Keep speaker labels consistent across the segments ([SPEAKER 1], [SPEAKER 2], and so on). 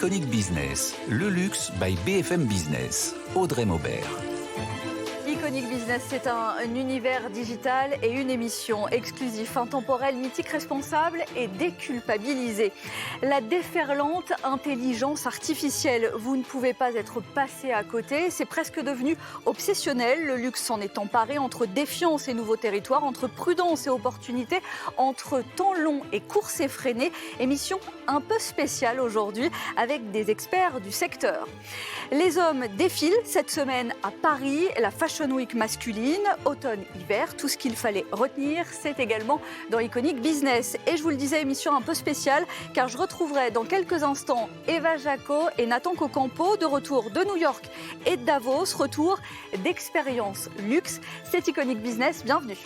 [SPEAKER 1] Iconic Business, le luxe by BFM Business. Audrey Maubert.
[SPEAKER 2] Iconic Business, c'est un univers digital et une émission exclusive, intemporelle, mythique, responsable et déculpabilisée. La déferlante intelligence artificielle. Vous ne pouvez pas être passé à côté. C'est presque devenu obsessionnel. Le luxe s'en est emparé entre défiance et nouveaux territoires, entre prudence et opportunité, entre temps long et course effrénée. Émission un peu spéciale aujourd'hui avec des experts du secteur. Les hommes défilent cette semaine à Paris, la Fashion Week masculine, automne-hiver, tout ce qu'il fallait retenir, c'est également dans Iconic Business. Et je vous le disais, émission un peu spéciale, car je retrouverai dans quelques instants Eva Jaco et Nathan Cocampo, de retour de New York et de Davos, retour d'expérience luxe. C'est Iconic Business, bienvenue.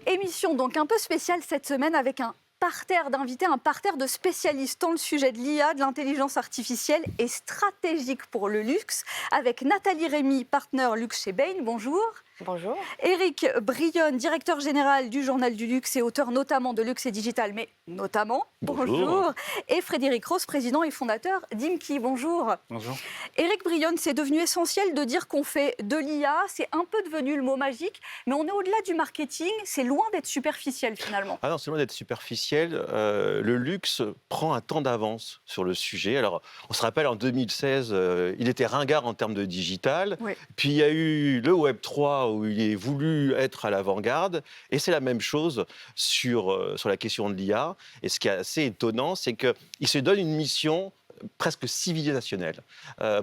[SPEAKER 2] Émission donc un peu spéciale cette semaine avec un parterre d'invités, un parterre de spécialistes dans le sujet de l'IA, de l'intelligence artificielle et stratégique pour le luxe, avec Nathalie Rémy, partenaire luxe chez Bain. Bonjour.
[SPEAKER 3] Bonjour.
[SPEAKER 2] Éric Brionne, directeur général du Journal du Luxe et auteur notamment de Luxe et Digital, mais notamment. Bonjour. Et Frédéric Rose, président et fondateur d'Imki. Bonjour.
[SPEAKER 4] Bonjour.
[SPEAKER 2] Éric Brionne, c'est devenu essentiel de dire qu'on fait de l'IA. C'est un peu devenu le mot magique, mais on est au-delà du marketing. C'est loin d'être superficiel finalement.
[SPEAKER 4] Ah non, c'est loin d'être superficiel. Le luxe prend un temps d'avance sur le sujet. Alors, on se rappelle en 2016, il était ringard en termes de digital.
[SPEAKER 2] Oui.
[SPEAKER 4] Puis il y a eu le Web 3 où il est voulu être à l'avant-garde. Et c'est la même chose sur la question de l'IA. Et ce qui est assez étonnant, c'est qu'il se donne une mission presque civilisationnelle.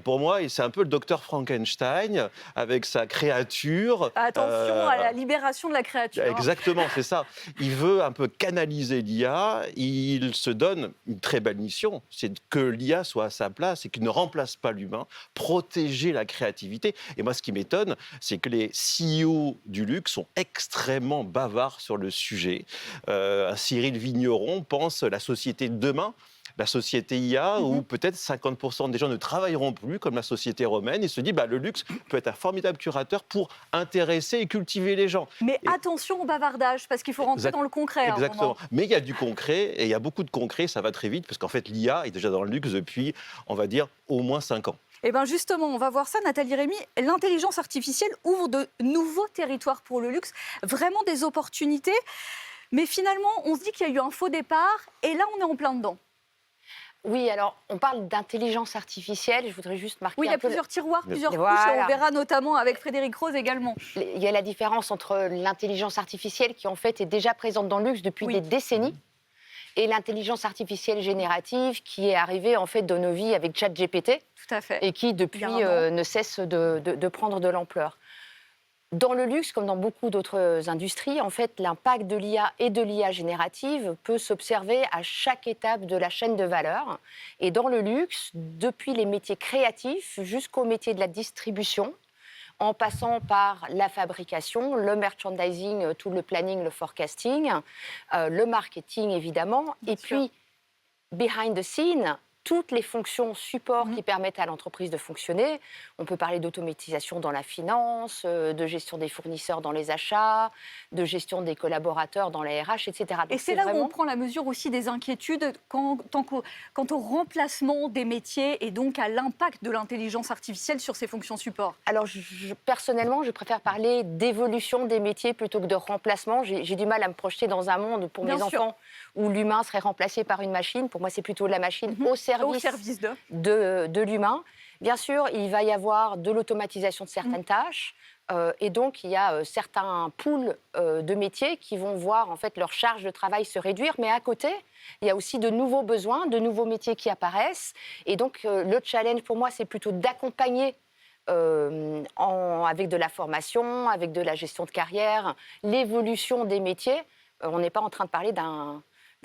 [SPEAKER 4] Pour moi, c'est un peu le docteur Frankenstein avec sa créature.
[SPEAKER 2] Attention à la libération de la créature.
[SPEAKER 4] Exactement, c'est ça. Il veut un peu canaliser l'IA. Il se donne une très belle mission, c'est que l'IA soit à sa place et qu'il ne remplace pas l'humain, protéger la créativité. Et moi, ce qui m'étonne, c'est que les CEO du luxe sont extrêmement bavards sur le sujet. Cyril Vigneron pense la société de demain, la société IA, où peut-être 50% des gens ne travailleront plus comme la société romaine, et se dit le luxe peut être un formidable curateur pour intéresser et cultiver les gens.
[SPEAKER 2] Mais attention au bavardage, parce qu'il faut rentrer dans le concret.
[SPEAKER 4] Exactement. Mais il y a du concret, et il y a beaucoup de concret, ça va très vite, parce qu'en fait, l'IA est déjà dans le luxe depuis, on va dire, au moins 5 ans.
[SPEAKER 2] Eh bien justement, on va voir ça, Nathalie Rémy. L'intelligence artificielle ouvre de nouveaux territoires pour le luxe, vraiment des opportunités. Mais finalement, on se dit qu'il y a eu un faux départ, et là, on est en plein dedans.
[SPEAKER 3] Oui, alors on parle d'intelligence artificielle. Je voudrais juste marquer.
[SPEAKER 2] Oui, il y a plusieurs tiroirs, plusieurs couches.
[SPEAKER 3] Voilà.
[SPEAKER 2] Et on verra notamment avec Frédéric Rose également.
[SPEAKER 3] Il y a la différence entre l'intelligence artificielle qui en fait est déjà présente dans le luxe depuis des décennies et l'intelligence artificielle générative qui est arrivée en fait dans nos vies avec ChatGPT.
[SPEAKER 2] Tout à fait.
[SPEAKER 3] Et qui depuis ne cesse de prendre de l'ampleur. Dans le luxe, comme dans beaucoup d'autres industries, en fait, l'impact de l'IA et de l'IA générative peut s'observer à chaque étape de la chaîne de valeur. Et dans le luxe, depuis les métiers créatifs jusqu'aux métiers de la distribution, en passant par la fabrication, le merchandising, tout le planning, le forecasting, le marketing évidemment, et puis behind the scene, toutes les fonctions support qui permettent à l'entreprise de fonctionner. On peut parler d'automatisation dans la finance, de gestion des fournisseurs dans les achats, de gestion des collaborateurs dans la RH, etc. Donc
[SPEAKER 2] et c'est là où on prend la mesure aussi des inquiétudes quant au remplacement des métiers et donc à l'impact de l'intelligence artificielle sur ces fonctions support.
[SPEAKER 3] Alors, personnellement, je préfère parler d'évolution des métiers plutôt que de remplacement. J'ai du mal à me projeter dans un monde pour mes enfants où l'humain serait remplacé par une machine. Pour moi, c'est plutôt la machine au service de l'humain. Bien sûr, il va y avoir de l'automatisation de certaines tâches. Et donc, il y a certains pools de métiers qui vont voir en fait, leur charge de travail se réduire. Mais à côté, il y a aussi de nouveaux besoins, de nouveaux métiers qui apparaissent. Et donc, le challenge pour moi, c'est plutôt d'accompagner avec de la formation, avec de la gestion de carrière, l'évolution des métiers. On n'est pas en train de parler d'un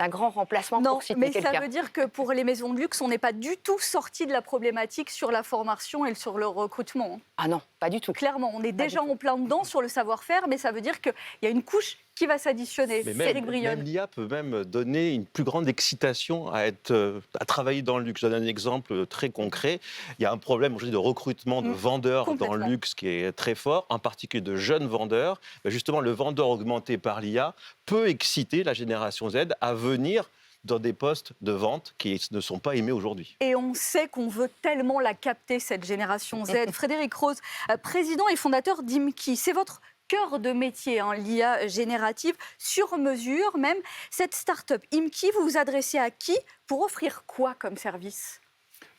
[SPEAKER 3] grand remplacement pour citer quelqu'un.
[SPEAKER 2] Mais ça veut dire que pour les maisons de luxe, on n'est pas du tout sorti de la problématique sur la formation et sur le recrutement.
[SPEAKER 3] Ah non, pas du tout.
[SPEAKER 2] Clairement, on est déjà en plein dedans sur le savoir-faire, mais ça veut dire qu'il y a une couche qui va s'additionner.
[SPEAKER 4] Éric Brionne. Même l'IA peut même donner une plus grande excitation à travailler dans le luxe. Je donne un exemple très concret. Il y a un problème aujourd'hui de recrutement de vendeurs dans le luxe qui est très fort, en particulier de jeunes vendeurs. Justement, le vendeur augmenté par l'IA peut exciter la génération Z à venir dans des postes de vente qui ne sont pas aimés aujourd'hui.
[SPEAKER 2] Et on sait qu'on veut tellement la capter, cette génération Z. Frédéric Rose, président et fondateur d'Imki, c'est votre cœur de métier, hein, l'IA générative, sur mesure même. Cette start-up Imki, vous vous adressez à qui pour offrir quoi comme service ?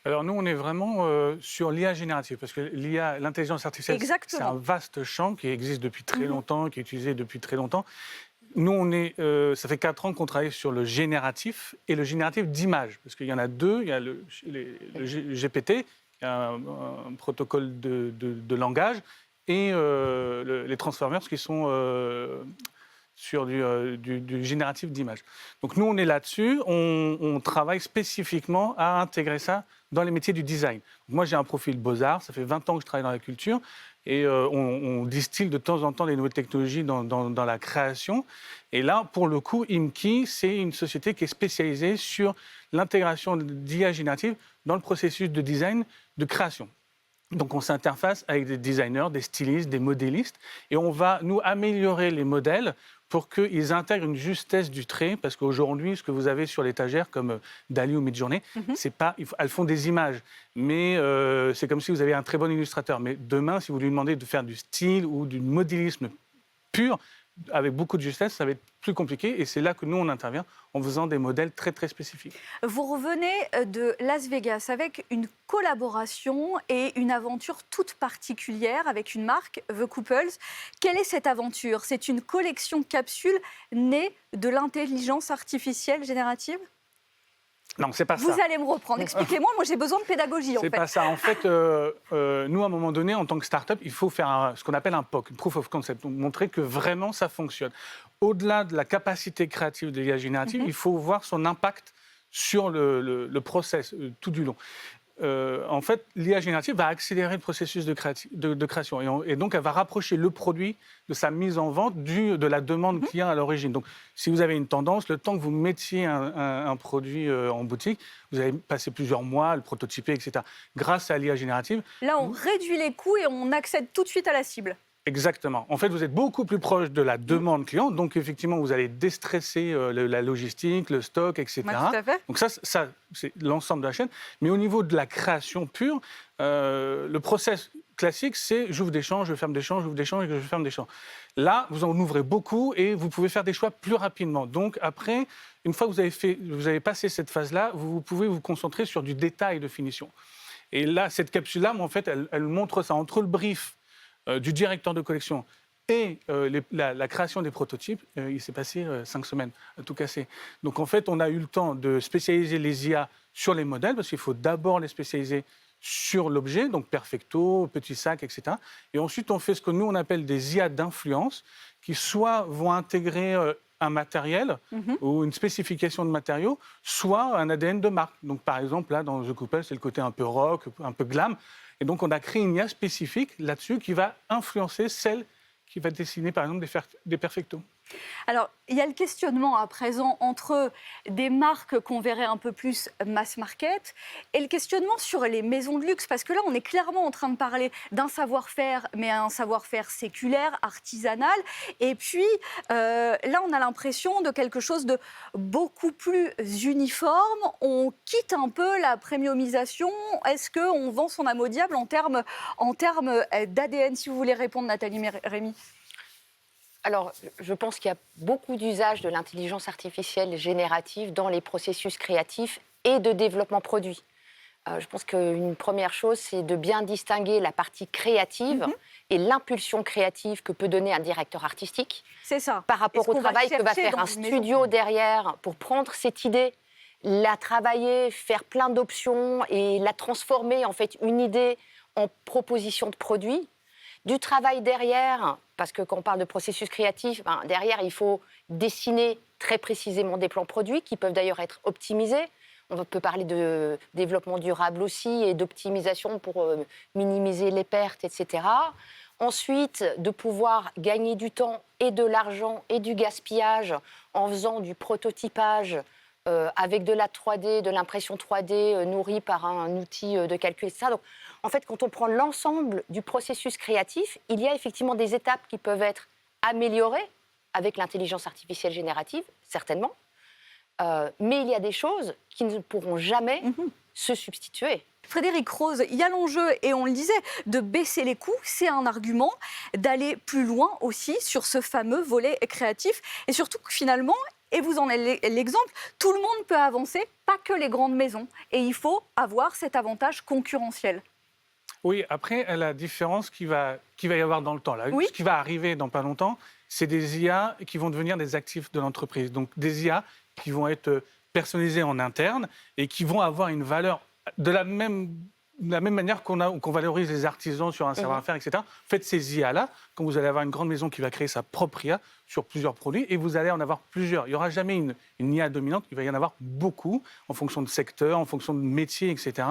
[SPEAKER 5] Alors nous, on est vraiment sur l'IA générative, parce que l'IA, l'intelligence artificielle, c'est un vaste champ qui existe depuis très longtemps, qui est utilisé depuis très longtemps. Nous, ça fait 4 ans qu'on travaille sur le génératif et le génératif d'image, parce qu'il y en a deux. Il y a le GPT, qui est un protocole de langage, et les transformers, qui sont sur du génératif d'image. Donc nous, on est là-dessus. On travaille spécifiquement à intégrer ça dans les métiers du design. Moi, j'ai un profil Beaux-Arts. Ça fait 20 ans que je travaille dans la culture. Et on distille de temps en temps des nouvelles technologies dans la création. Et là, pour le coup, Imki, c'est une société qui est spécialisée sur l'intégration d'IA générative dans le processus de design de création. Donc on s'interface avec des designers, des stylistes, des modélistes, et on va nous améliorer les modèles pour qu'ils intègrent une justesse du trait, parce qu'aujourd'hui, ce que vous avez sur l'étagère, comme Dali ou Midjourney, c'est pas, elles font des images, mais c'est comme si vous aviez un très bon illustrateur. Mais demain, si vous lui demandez de faire du style ou du modélisme pur, avec beaucoup de justesse, ça va être plus compliqué, et c'est là que nous, on intervient en faisant des modèles très, très spécifiques.
[SPEAKER 2] Vous revenez de Las Vegas avec une collaboration et une aventure toute particulière avec une marque, The Couples. Quelle est cette aventure ? C'est une collection capsule née de l'intelligence artificielle générative ?
[SPEAKER 5] Non, c'est pas ça.
[SPEAKER 2] Vous allez me reprendre. Expliquez-moi, moi j'ai besoin de pédagogie.
[SPEAKER 5] C'est pas ça. En fait, nous, à un moment donné, en tant que start-up, il faut faire ce qu'on appelle un POC, une Proof of Concept, donc montrer que vraiment ça fonctionne. Au-delà de la capacité créative de l'IA générative, il faut voir son impact sur le process tout du long. En fait, l'IA générative va accélérer le processus de création et donc elle va rapprocher le produit de sa mise en vente de la demande client à l'origine. Donc, si vous avez une tendance, le temps que vous mettiez un produit en boutique, vous allez passer plusieurs mois à le prototyper, etc. Grâce à l'IA générative...
[SPEAKER 2] Là, on réduit les coûts et on accède tout de suite à la cible.
[SPEAKER 5] Exactement. En fait, vous êtes beaucoup plus proche de la demande client. Donc, effectivement, vous allez déstresser la logistique, le stock, etc.
[SPEAKER 2] Ouais, tout à fait.
[SPEAKER 5] Donc, ça, c'est l'ensemble de la chaîne. Mais au niveau de la création pure, le process classique, c'est j'ouvre des champs, je ferme des champs, j'ouvre des champs et je ferme des champs. Là, vous en ouvrez beaucoup et vous pouvez faire des choix plus rapidement. Donc, après, une fois que vous avez passé cette phase-là, vous pouvez vous concentrer sur du détail de finition. Et là, cette capsule-là, en fait, elle montre ça entre le brief du directeur de collection et la création des prototypes, il s'est passé 5 semaines à tout casser. Donc en fait, on a eu le temps de spécialiser les IA sur les modèles, parce qu'il faut d'abord les spécialiser sur l'objet, donc perfecto, petit sac, etc. Et ensuite, on fait ce que nous, on appelle des IA d'influence, qui soit vont intégrer un matériel ou une spécification de matériaux, soit un ADN de marque. Donc par exemple, là, dans The Couple, c'est le côté un peu rock, un peu glam. Et donc, on a créé une IA spécifique là-dessus qui va influencer celle qui va dessiner, par exemple, des perfectos.
[SPEAKER 2] Alors, il y a le questionnement à présent entre des marques qu'on verrait un peu plus mass market et le questionnement sur les maisons de luxe. Parce que là, on est clairement en train de parler d'un savoir-faire, mais un savoir-faire séculaire, artisanal. Et puis, là, on a l'impression de quelque chose de beaucoup plus uniforme. On quitte un peu la premiumisation. Est-ce qu'on vend son âme au diable en termes d'ADN? Si vous voulez répondre, Nathalie Rémy.
[SPEAKER 3] Alors, je pense qu'il y a beaucoup d'usages de l'intelligence artificielle générative dans les processus créatifs et de développement produit. Je pense qu'une première chose, c'est de bien distinguer la partie créative et l'impulsion créative que peut donner un directeur artistique.
[SPEAKER 2] C'est ça.
[SPEAKER 3] Par rapport au travail que va faire un studio derrière pour prendre cette idée, la travailler, faire plein d'options et la transformer en fait une idée en proposition de produit. Du travail derrière, parce que quand on parle de processus créatif, derrière, il faut dessiner très précisément des plans produits qui peuvent d'ailleurs être optimisés. On peut parler de développement durable aussi et d'optimisation pour minimiser les pertes, etc. Ensuite, de pouvoir gagner du temps et de l'argent et du gaspillage en faisant du prototypage avec de la 3D, de l'impression 3D nourrie par un outil de calcul, etc. Donc, en fait, quand on prend l'ensemble du processus créatif, il y a effectivement des étapes qui peuvent être améliorées avec l'intelligence artificielle générative, certainement. Mais il y a des choses qui ne pourront jamais se substituer.
[SPEAKER 2] Frédéric Rose, il y a l'enjeu, et on le disait, de baisser les coûts. C'est un argument d'aller plus loin aussi sur ce fameux volet créatif. Et surtout que finalement, et vous en êtes l'exemple, tout le monde peut avancer, pas que les grandes maisons. Et il faut avoir cet avantage concurrentiel.
[SPEAKER 5] Oui, après, la différence qu'il va y avoir dans le temps, là, ce qui va arriver dans pas longtemps, c'est des IA qui vont devenir des actifs de l'entreprise. Donc des IA qui vont être personnalisés en interne et qui vont avoir une valeur de la même manière qu'on valorise les artisans sur un savoir-faire, etc. Faites ces IA-là, quand vous allez avoir une grande maison qui va créer sa propre IA sur plusieurs produits, et vous allez en avoir plusieurs. Il n'y aura jamais une IA dominante, il va y en avoir beaucoup, en fonction de secteur, en fonction de métier, etc.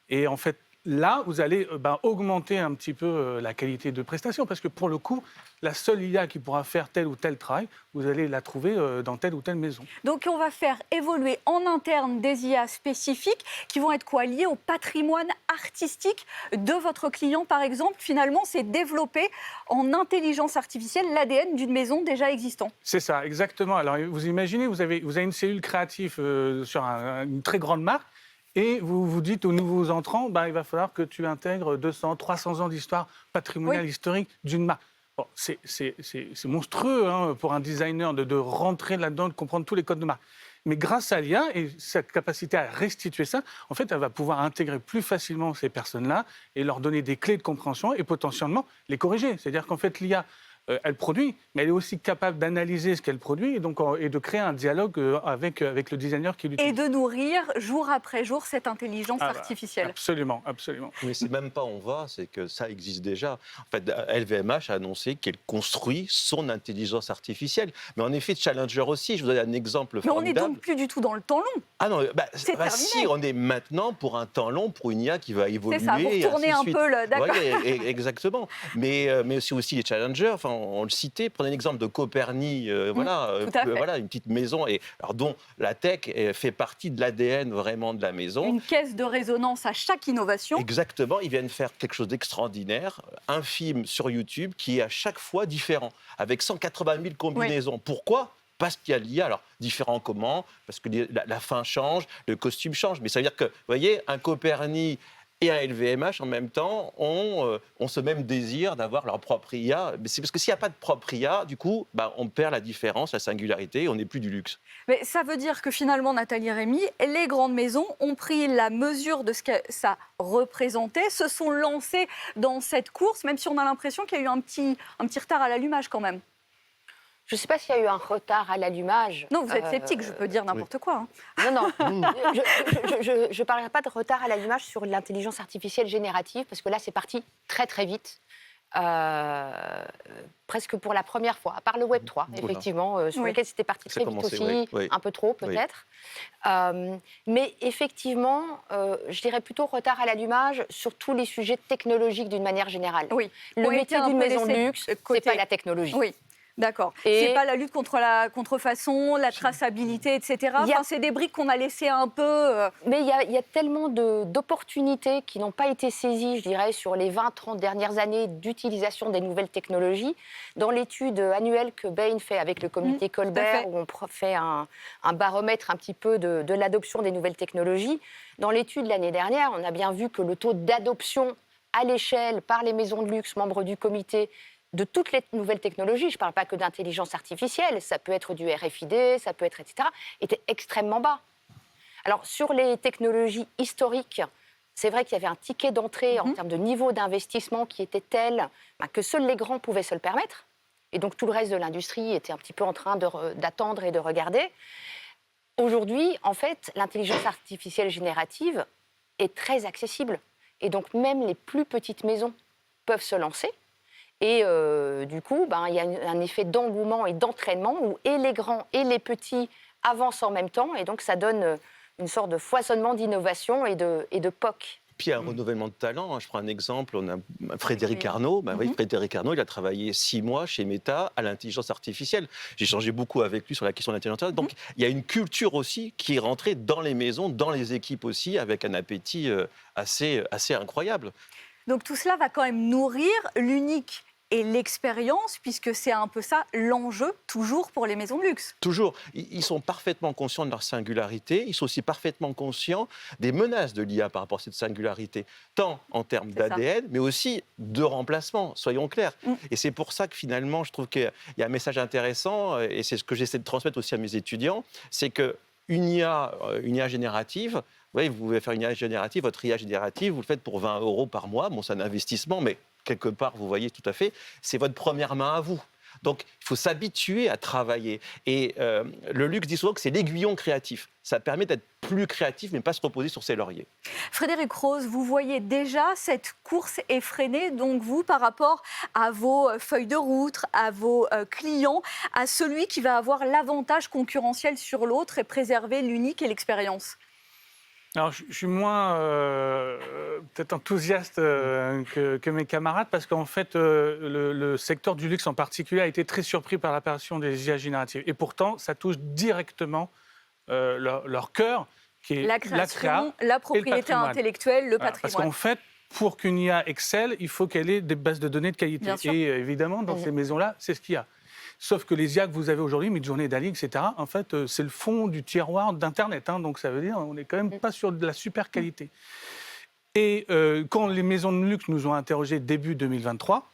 [SPEAKER 5] Et en fait, là, vous allez augmenter un petit peu la qualité de prestation, parce que pour le coup, la seule IA qui pourra faire tel ou tel travail, vous allez la trouver dans telle ou telle maison.
[SPEAKER 2] Donc on va faire évoluer en interne des IA spécifiques qui vont être liées au patrimoine artistique de votre client, par exemple. Finalement, c'est développer en intelligence artificielle l'ADN d'une maison déjà existante.
[SPEAKER 5] C'est ça, exactement. Alors vous imaginez, vous avez une cellule créative sur une très grande marque, et vous vous dites aux nouveaux entrants, il va falloir que tu intègres 200, 300 ans d'histoire patrimoniale historique d'une marque. Bon, c'est monstrueux pour un designer de rentrer là-dedans, de comprendre tous les codes de marque. Mais grâce à l'IA et sa capacité à restituer ça, en fait, elle va pouvoir intégrer plus facilement ces personnes-là et leur donner des clés de compréhension et potentiellement les corriger. C'est-à-dire qu'en fait, l'IA, elle produit, mais elle est aussi capable d'analyser ce qu'elle produit et de créer un dialogue avec le designer qui l'utilise.
[SPEAKER 2] Et de nourrir jour après jour cette intelligence artificielle.
[SPEAKER 5] Absolument, absolument.
[SPEAKER 4] Mais c'est même pas on va, c'est que ça existe déjà. En fait, LVMH a annoncé qu'elle construit son intelligence artificielle. Mais en effet, Challenger aussi, je vous donne un exemple formidable.
[SPEAKER 2] Mais on n'est donc plus du tout dans le temps long.
[SPEAKER 4] Ah non,
[SPEAKER 2] c'est terminé.
[SPEAKER 4] Si, on est maintenant pour un temps long, pour une IA qui va évoluer.
[SPEAKER 2] C'est ça, pour tourner un peu, d'accord.
[SPEAKER 4] Oui, exactement. Mais aussi les Challenger, on le citait, prenez l'exemple de Copernic, voilà, une petite maison, dont la tech fait partie de l'ADN vraiment de la maison.
[SPEAKER 2] Une caisse de résonance à chaque innovation.
[SPEAKER 4] Exactement, ils viennent faire quelque chose d'extraordinaire, un film sur YouTube qui est à chaque fois différent, avec 180 000 combinaisons. Oui. Pourquoi ? Parce qu'il y a l'IA. Alors, différent comment ? Parce que la fin change, le costume change. Mais ça veut dire que, vous voyez, un Copernic et un LVMH, en même temps, ont ce même désir d'avoir leur propre IA. Mais c'est parce que s'il n'y a pas de propre IA, du coup, on perd la différence, la singularité, et on n'est plus du luxe.
[SPEAKER 2] Mais ça veut dire que finalement, Nathalie Rémy, les grandes maisons ont pris la mesure de ce que ça représentait, se sont lancées dans cette course, même si on a l'impression qu'il y a eu un petit retard à l'allumage quand même.
[SPEAKER 3] Je ne sais pas s'il y a eu un retard à l'allumage.
[SPEAKER 2] Non, vous êtes sceptique, je peux dire n'importe quoi.
[SPEAKER 3] Non, je ne parlerai pas de retard à l'allumage sur l'intelligence artificielle générative, parce que là, c'est parti très, très vite. Presque pour la première fois, à part le Web 3, effectivement, sur lequel c'était parti très vite aussi, un peu trop peut-être. Mais effectivement, je dirais plutôt retard à l'allumage sur tous les sujets technologiques d'une manière générale.
[SPEAKER 2] Oui.
[SPEAKER 3] Le métier d'une maison de luxe, ce n'est pas la technologie.
[SPEAKER 2] Oui. D'accord. C'est pas la lutte contre la contrefaçon, la traçabilité, etc. C'est des briques qu'on a laissées un peu...
[SPEAKER 3] Mais il y a tellement d'opportunités qui n'ont pas été saisies, je dirais, sur les 20-30 dernières années d'utilisation des nouvelles technologies. Dans l'étude annuelle que Bain fait avec le comité Colbert, où on fait un baromètre un petit peu de l'adoption des nouvelles technologies, dans l'étude l'année dernière, on a bien vu que le taux d'adoption à l'échelle par les maisons de luxe, membres du comité, de toutes les nouvelles technologies, je ne parle pas que d'intelligence artificielle, ça peut être du RFID, ça peut être etc., était extrêmement bas. Alors, sur les technologies historiques, c'est vrai qu'il y avait un ticket d'entrée en termes de niveau d'investissement qui était tel que seuls les grands pouvaient se le permettre. Et donc, tout le reste de l'industrie était un petit peu en train d'attendre et de regarder. Aujourd'hui, en fait, l'intelligence artificielle générative est très accessible. Et donc, même les plus petites maisons peuvent se lancer. Et du coup, il y a un effet d'engouement et d'entraînement où et les grands et les petits avancent en même temps. Et donc, ça donne une sorte de foisonnement d'innovation et de POC.
[SPEAKER 4] Puis il y a un renouvellement de talent. Je prends un exemple, on a Frédéric Arnault. Frédéric Arnault, il a travaillé 6 mois chez Meta à l'intelligence artificielle. J'ai échangé beaucoup avec lui sur la question de l'intelligence artificielle. Donc il y a une culture aussi qui est rentrée dans les maisons, dans les équipes aussi, avec un appétit assez incroyable.
[SPEAKER 2] Donc tout cela va quand même nourrir l'unique et l'expérience, puisque c'est un peu ça l'enjeu toujours pour les maisons de luxe.
[SPEAKER 4] Toujours. Ils sont parfaitement conscients de leur singularité. Ils sont aussi parfaitement conscients des menaces de l'IA par rapport à cette singularité, tant en termes d'ADN, mais aussi de remplacement, soyons clairs. Et c'est pour ça que finalement, je trouve qu'il y a un message intéressant, et c'est ce que j'essaie de transmettre aussi à mes étudiants, c'est qu'une IA générative, vous pouvez faire une IA générative, votre IA générative, vous le faites pour 20 € par mois. Bon, c'est un investissement, mais quelque part, vous voyez tout à fait, c'est votre première main à vous. Donc, il faut s'habituer à travailler. Et le luxe dit souvent que c'est l'aiguillon créatif. Ça permet d'être plus créatif, mais pas se reposer sur ses lauriers.
[SPEAKER 2] Frédéric Rose, vous voyez déjà cette course effrénée, donc vous, par rapport à vos feuilles de route, à vos clients, à celui qui va avoir l'avantage concurrentiel sur l'autre et préserver l'unique et l'expérience.
[SPEAKER 5] Alors, je suis moins peut-être enthousiaste que mes camarades parce qu'en fait, le secteur du luxe en particulier a été très surpris par l'apparition des IA génératives. Et pourtant, ça touche directement leur cœur, qui est
[SPEAKER 2] la création, la propriété intellectuelle, le patrimoine.
[SPEAKER 5] Parce qu'en fait, pour qu'une IA excelle, il faut qu'elle ait des bases de données de qualité. Et évidemment, dans ces maisons-là, c'est ce qu'il y a. Sauf que les IA que vous avez aujourd'hui, Midjourney, Dall-E, etc., en fait, c'est le fond du tiroir d'Internet. Donc ça veut dire qu'on n'est quand même pas sur de la super qualité. Et quand les maisons de luxe nous ont interrogés début 2023,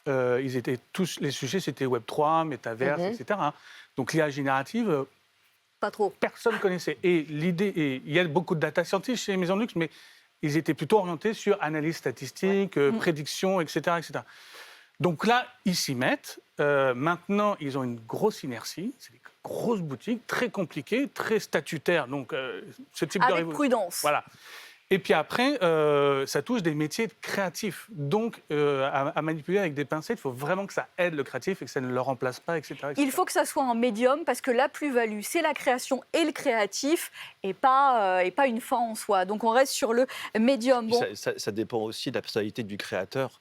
[SPEAKER 5] ils étaient tous, les sujets, c'était Web3, Métaverse, etc. Donc l'IA générative,
[SPEAKER 2] pas trop.
[SPEAKER 5] Personne ne connaissait. Et l'idée, il y a beaucoup de data scientists chez les maisons de luxe, mais ils étaient plutôt orientés sur analyse statistique, prédiction, etc., etc. Donc là, ils s'y mettent. Maintenant, ils ont une grosse inertie. C'est des grosses boutiques, très compliquées, très statutaires. Donc, ce type
[SPEAKER 2] avec prudence.
[SPEAKER 5] Voilà. Et puis après, ça touche des métiers créatifs. Donc, à manipuler avec des pincettes, il faut vraiment que ça aide le créatif et que ça ne le remplace pas, etc., etc.
[SPEAKER 2] Il faut que ça soit un médium parce que la plus-value, c'est la création et le créatif et pas une fin en soi. Donc, on reste sur le médium. Bon.
[SPEAKER 4] Ça dépend aussi de la personnalité du créateur.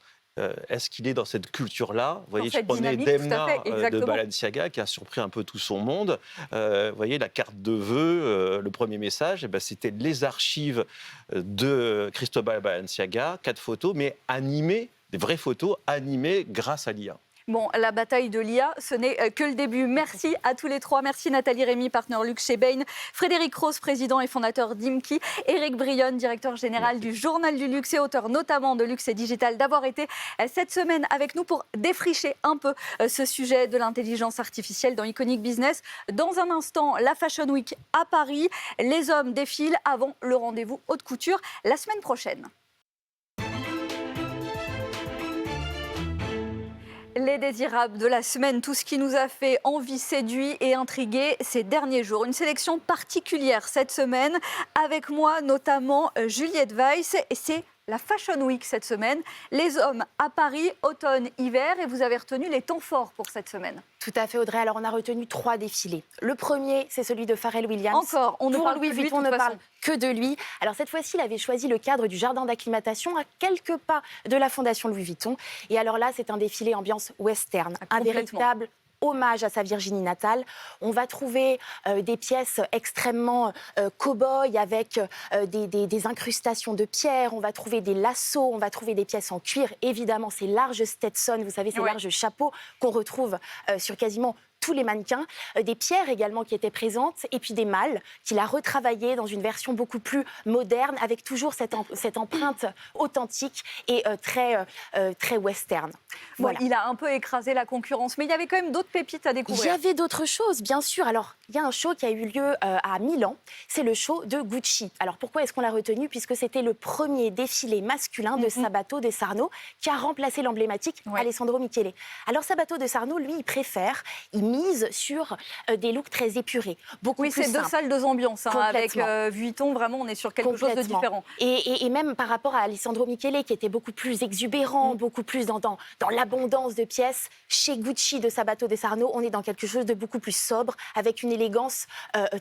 [SPEAKER 4] Est-ce qu'il est dans cette culture-là? Vous voyez, je prenais
[SPEAKER 2] dynamique,
[SPEAKER 4] Demna de Balenciaga qui a surpris un peu tout son monde. Vous voyez, la carte de vœux, le premier message, c'était les archives de Cristobal Balenciaga, 4 photos, mais animées, des vraies photos animées grâce à l'IA.
[SPEAKER 2] Bon, la bataille de l'IA, ce n'est que le début. Merci à tous les trois. Merci Nathalie Rémy, partenaire luxe chez Bain. Frédéric Rose, président et fondateur d'Imki. Éric Brionne, directeur général du Journal du Luxe et auteur notamment de Luxe et Digital, d'avoir été cette semaine avec nous pour défricher un peu ce sujet de l'intelligence artificielle dans Iconic Business. Dans un instant, la Fashion Week à Paris. Les hommes défilent avant le rendez-vous haute couture la semaine prochaine. Les désirables de la semaine, tout ce qui nous a fait envie, séduit et intrigué ces derniers jours. Une sélection particulière cette semaine, avec moi notamment Juliette Weiss, et c'est la Fashion Week cette semaine. Les hommes à Paris, automne, hiver, et vous avez retenu les temps forts pour cette semaine.
[SPEAKER 3] Tout à fait, Audrey. Alors, on a retenu 3 défilés. Le premier, c'est celui de Pharrell Williams.
[SPEAKER 2] Encore, on ne parle
[SPEAKER 3] Louis Vuitton, ne parle que de lui. Alors, cette fois-ci, il avait choisi le cadre du jardin d'acclimatation à quelques pas de la Fondation Louis Vuitton. Et alors là, c'est un défilé ambiance western, un véritable hommage à sa Virginie natale. On va trouver des pièces extrêmement cow-boy avec des incrustations de pierre. On va trouver des lassos, on va trouver des pièces en cuir. Évidemment, ces larges Stetson, vous savez, ces larges chapeaux qu'on retrouve sur quasiment tous les mannequins, des pierres également qui étaient présentes, et puis des malles qu'il a retravaillées dans une version beaucoup plus moderne, avec toujours cette empreinte authentique et très western. Voilà.
[SPEAKER 2] Il a un peu écrasé la concurrence, mais il y avait quand même d'autres pépites à découvrir.
[SPEAKER 3] Il y avait d'autres choses, bien sûr. Alors, il y a un show qui a eu lieu à Milan, c'est le show de Gucci. Alors, pourquoi est-ce qu'on l'a retenu? Puisque c'était le premier défilé masculin de Sabato De Sarno qui a remplacé l'emblématique Alessandro Michele. Alors, Sabato De Sarno, lui, il mise sur des looks très épurés, beaucoup plus
[SPEAKER 2] c'est 2 salles, 2 ambiances. Avec Vuitton, vraiment, on est sur quelque chose de différent.
[SPEAKER 3] Et même par rapport à Alessandro Michele, qui était beaucoup plus exubérant, beaucoup plus dans l'abondance de pièces, chez Gucci de Sabato De Sarno, on est dans quelque chose de beaucoup plus sobre, avec une élégance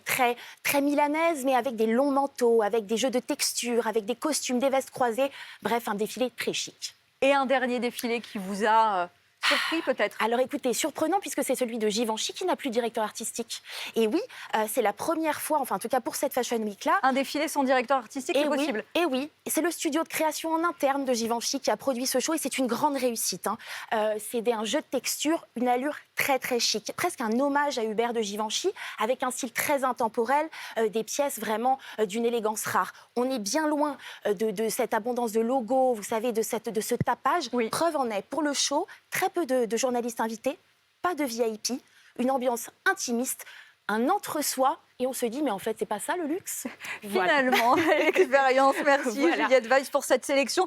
[SPEAKER 3] très, très milanaise, mais avec des longs manteaux, avec des jeux de texture, avec des costumes, des vestes croisées. Bref, un défilé très chic.
[SPEAKER 2] Et un dernier défilé qui vous a Surpris peut-être?
[SPEAKER 6] Alors écoutez, surprenant puisque c'est celui de Givenchy qui n'a plus de directeur artistique. Et oui, c'est la première fois, enfin en tout cas pour cette Fashion Week-là.
[SPEAKER 2] Un défilé sans directeur artistique, c'est possible?
[SPEAKER 6] Et oui, c'est le studio de création en interne de Givenchy qui a produit ce show et c'est une grande réussite. C'est un jeu de texture, une allure très très chic, presque un hommage à Hubert de Givenchy avec un style très intemporel, des pièces vraiment d'une élégance rare. On est bien loin de cette abondance de logos, vous savez, de ce tapage.
[SPEAKER 2] Oui.
[SPEAKER 6] Preuve en est, pour le show, très peu de journalistes invités, pas de VIP, une ambiance intimiste, un entre-soi, et on se dit, mais en fait, c'est pas ça le luxe.
[SPEAKER 2] Finalement, l'expérience. Merci Juliette Weiss pour cette sélection.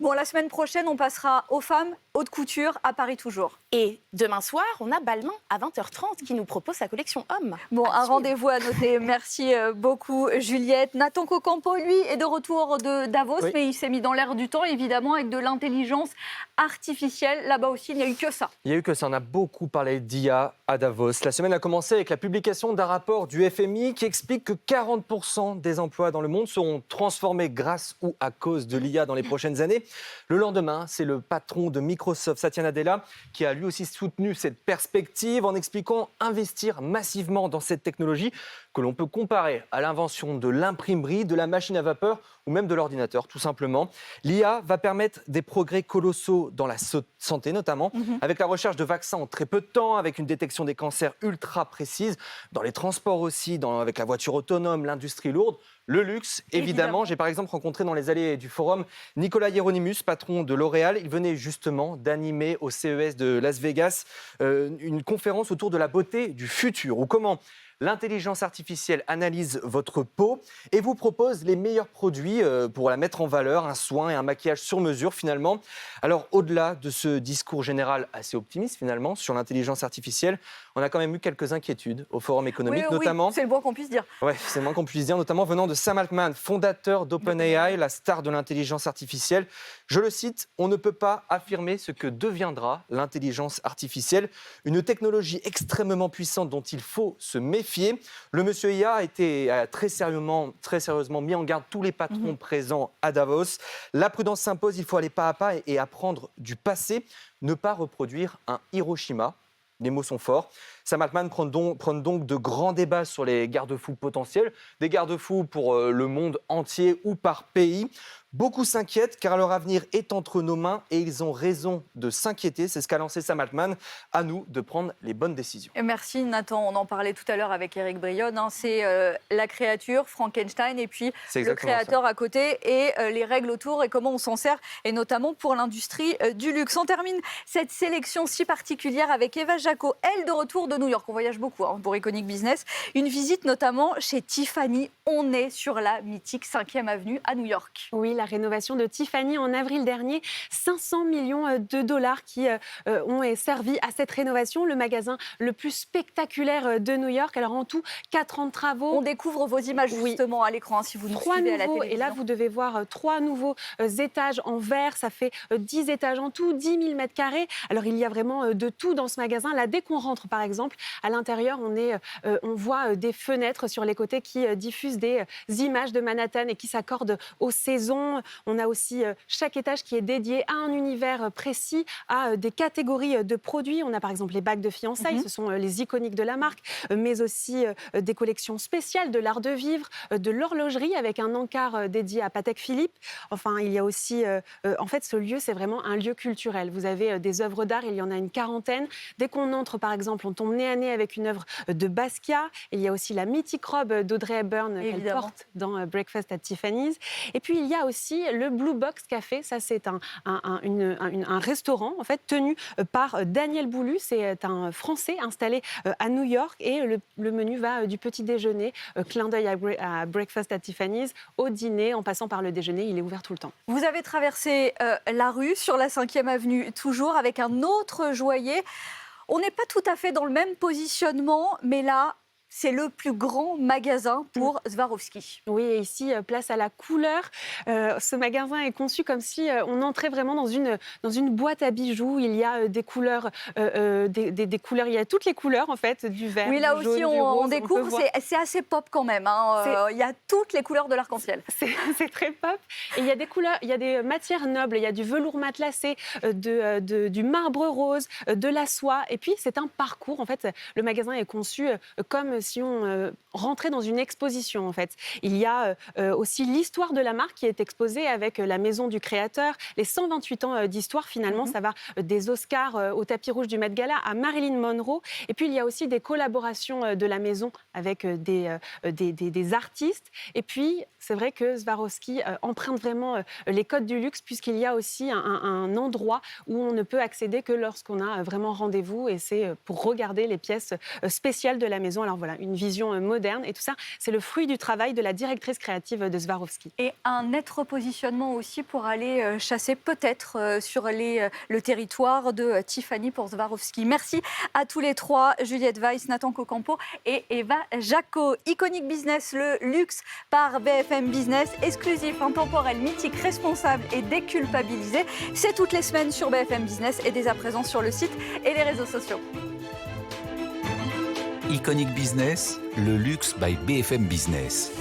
[SPEAKER 2] Bon, la semaine prochaine, on passera aux femmes, haute couture, à Paris toujours.
[SPEAKER 6] Et demain soir, on a Balmain à 20h30 qui nous propose sa collection homme.
[SPEAKER 2] Bon, un rendez-vous à noter. Merci beaucoup Juliette. Nathan Cocampo, lui, est de retour de Davos, mais il s'est mis dans l'air du temps, évidemment, avec de l'intelligence artificielle. Là-bas aussi, il n'y a eu que ça.
[SPEAKER 7] Il n'y a eu que ça. On a beaucoup parlé d'IA à Davos. La semaine a commencé avec la publication d'un rapport du FMI qui explique que 40% des emplois dans le monde seront transformés grâce ou à cause de l'IA dans les prochaines années. Le lendemain, c'est le patron de Microsoft, Satya Nadella, qui a lui aussi soutenu cette perspective en expliquant investir massivement dans cette technologie que l'on peut comparer à l'invention de l'imprimerie, de la machine à vapeur ou même de l'ordinateur, tout simplement. L'IA va permettre des progrès colossaux dans la santé, notamment, avec la recherche de vaccins en très peu de temps, avec une détection des cancers ultra précise, dans les transports aussi, avec la voiture autonome, l'industrie lourde. Le luxe, évidemment. J'ai par exemple rencontré dans les allées du forum Nicolas Hieronymus, patron de L'Oréal. Il venait justement d'animer au CES de Las Vegas une conférence autour de la beauté du futur, ou comment l'intelligence artificielle analyse votre peau et vous propose les meilleurs produits pour la mettre en valeur, un soin et un maquillage sur mesure finalement. Alors au-delà de ce discours général assez optimiste finalement sur l'intelligence artificielle, on a quand même eu quelques inquiétudes au Forum économique, notamment.
[SPEAKER 2] Oui, c'est le moins qu'on puisse dire.
[SPEAKER 7] Ouais, c'est le moins qu'on puisse dire, notamment venant de Sam Altman, fondateur d'OpenAI, la star de l'intelligence artificielle. Je le cite, on ne peut pas affirmer ce que deviendra l'intelligence artificielle, une technologie extrêmement puissante dont il faut se méfier. Le monsieur IA a très sérieusement mis en garde tous les patrons présents à Davos. La prudence s'impose, il faut aller pas à pas et apprendre du passé, ne pas reproduire un Hiroshima. Les mots sont forts. Sam Altman prend donc de grands débats sur les garde-fous potentiels, des garde-fous pour le monde entier ou par pays. Beaucoup s'inquiètent car leur avenir est entre nos mains et ils ont raison de s'inquiéter. C'est ce qu'a lancé Sam Altman. À nous de prendre les bonnes décisions.
[SPEAKER 2] Et merci Nathan. On en parlait tout à l'heure avec Éric Brion. C'est la créature, Frankenstein, et puis le créateur à côté et les règles autour et comment on s'en sert, et notamment pour l'industrie du luxe. On termine cette sélection si particulière avec Eva Jaco, elle de retour de New York. On voyage beaucoup pour Iconic Business. Une visite notamment chez Tiffany. On est sur la mythique 5e avenue à New York.
[SPEAKER 8] Oui, la rénovation de Tiffany en avril dernier, 500 millions de dollars qui ont servi à cette rénovation. Le magasin le plus spectaculaire de New York. Alors en tout, 4 ans de travaux.
[SPEAKER 2] On découvre vos images justement à l'écran si vous nous suivez à la télévision.
[SPEAKER 8] Et là, vous devez voir 3 nouveaux étages en verre. Ça fait 10 étages en tout, 10 000 mètres carrés. Alors il y a vraiment de tout dans ce magasin. Là, dès qu'on rentre, par exemple, à l'intérieur, on voit des fenêtres sur les côtés qui diffusent des images de Manhattan et qui s'accordent aux saisons. On a aussi chaque étage qui est dédié à un univers précis, à des catégories de produits. On a par exemple les bagues de fiançailles, ce sont les iconiques de la marque, mais aussi des collections spéciales de l'art de vivre, de l'horlogerie avec un encart dédié à Patek Philippe. Enfin, il y a aussi... en fait, ce lieu, c'est vraiment un lieu culturel. Vous avez des œuvres d'art, il y en a une quarantaine. Dès qu'on entre, par exemple, on tombe nez à nez avec une œuvre de Basquiat. Il y a aussi la mythique robe d'Audrey Hepburn qu'elle porte dans Breakfast at Tiffany's. Et puis, il y a aussi le Blue Box Café. Ça, c'est un restaurant, en fait, tenu par Daniel Boulud. C'est un Français installé à New York. Et le menu va du petit déjeuner, clin d'œil à Breakfast at Tiffany's, au dîner, en passant par le déjeuner. Il est ouvert tout le temps.
[SPEAKER 2] Vous avez traversé la rue sur la 5e avenue, toujours avec un autre joaillier. On n'est pas tout à fait dans le même positionnement, mais là, c'est le plus grand magasin pour Swarovski.
[SPEAKER 8] Oui, et ici, place à la couleur. Ce magasin est conçu comme si on entrait vraiment dans une boîte à bijoux. Il y a des couleurs, des couleurs, il y a toutes les couleurs en fait, du vert,
[SPEAKER 2] oui, là
[SPEAKER 8] du
[SPEAKER 2] aussi,
[SPEAKER 8] jaune, du rose,
[SPEAKER 2] on découvre, c'est assez pop quand même. Hein. Il y a toutes les couleurs de l'arc-en-ciel.
[SPEAKER 8] C'est très pop. Et il y a des couleurs, il y a des matières nobles, il y a du velours matelassé, du marbre rose, de la soie. Et puis, c'est un parcours. En fait, le magasin est conçu comme si on rentrait dans une exposition, en fait. Il y a aussi l'histoire de la marque qui est exposée avec la maison du créateur, les 128 ans d'histoire, finalement. Ça va des Oscars au tapis rouge du Met Gala à Marilyn Monroe. Et puis, il y a aussi des collaborations de la maison avec des artistes. Et puis, c'est vrai que Swarovski emprunte vraiment les codes du luxe, puisqu'il y a aussi un endroit où on ne peut accéder que lorsqu'on a vraiment rendez-vous. Et c'est pour regarder les pièces spéciales de la maison. Alors voilà, une vision moderne. Et tout ça, c'est le fruit du travail de la directrice créative de Swarovski.
[SPEAKER 2] Et un net repositionnement aussi pour aller chasser peut-être sur le territoire de Tiffany pour Swarovski. Merci à tous les trois, Juliette Weiss, Nathan Cocampo et Eva Jaco. Iconic Business, le luxe par BFM Business, exclusif, intemporel, mythique, responsable et déculpabilisé. C'est toutes les semaines sur BFM Business et dès à présent sur le site et les réseaux sociaux.
[SPEAKER 1] Iconic Business, le luxe by BFM Business.